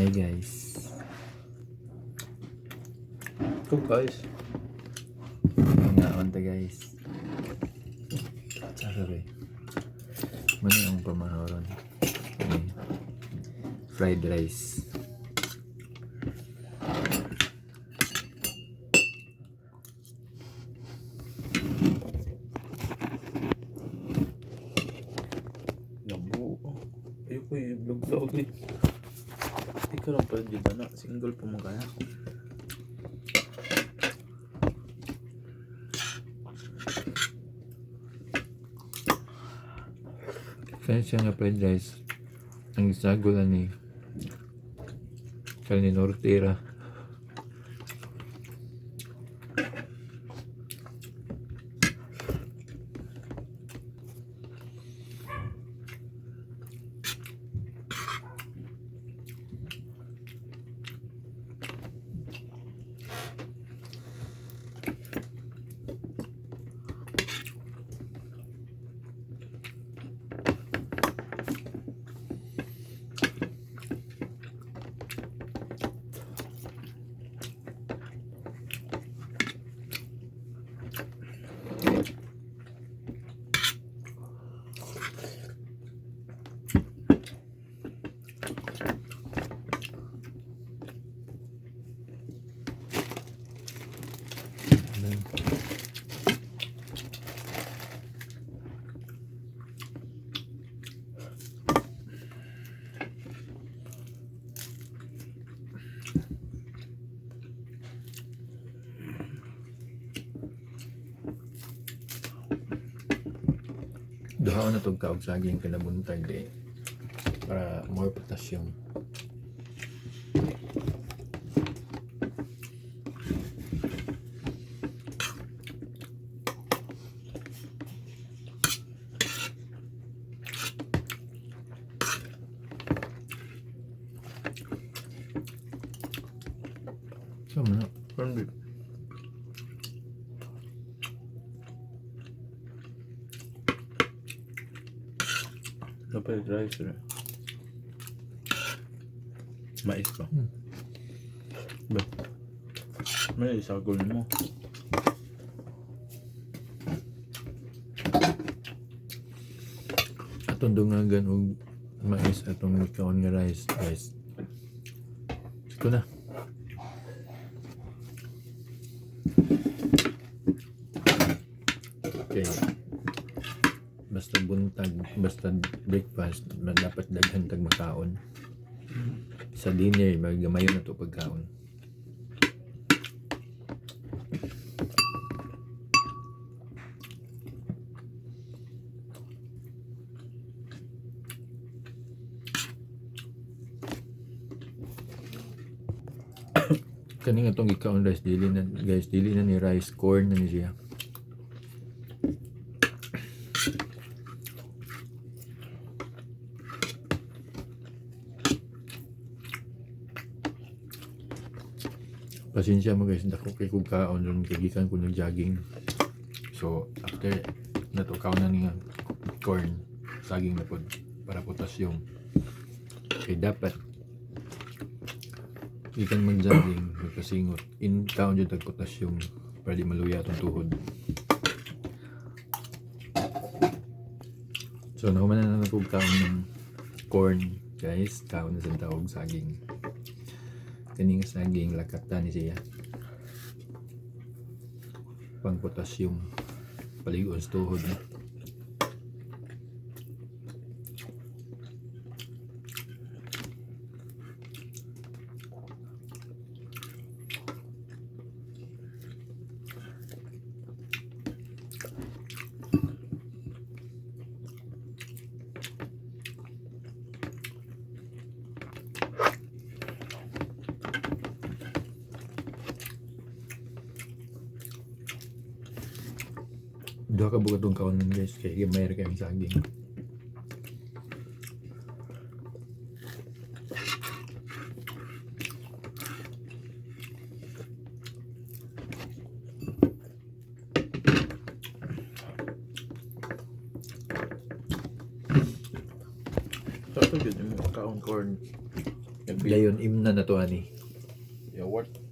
Hey guys. Ito guys. Ngaon ta guys. Sabi. Mano ang pamahaw ron? Fried rice. Nabu. Ayoko i-vlog eh. Ikaw lang pala dyan na. Single pa mo kaya. Kaya siya nga fried rice. Ang isagulan ni Kalini Nortera. Duha na tog kaog saging kinabuntag di para more potassium. Sama na. Corn beef. Dapat rice rin. Mais pa. Ba? May isagol mo. Atong dungagan og mais atong kaon nga rice guys. Ito na. Okay. Basta buntag, basta breakfast, dapat daghan tag makaon. Sa dinner, magamayon na to pagkaon. Kani nga tong ikaon rice dili na guys, dili na ni rice, corn na ni siya. Pasensya mo guys, dako kay kog kaon ron kagikan ko nag-jogging. So after natukaw na niya corn, saging na pod para potassium. Kay dapat ikan mag-jogging, magkasingot, in kaon jud tag potassium para di maluya atong tuhod. So nahuman na kog kaon ng corn guys, kaon na sa tawag saging. Kaning saging lakatan ni siya pang potassium paligon sa tuhod na. Duha ka bugat tong kaon guys, kay gamay ra kay saging. Ito yun yung kaon corn. Dayon imna na to ani. Yawart.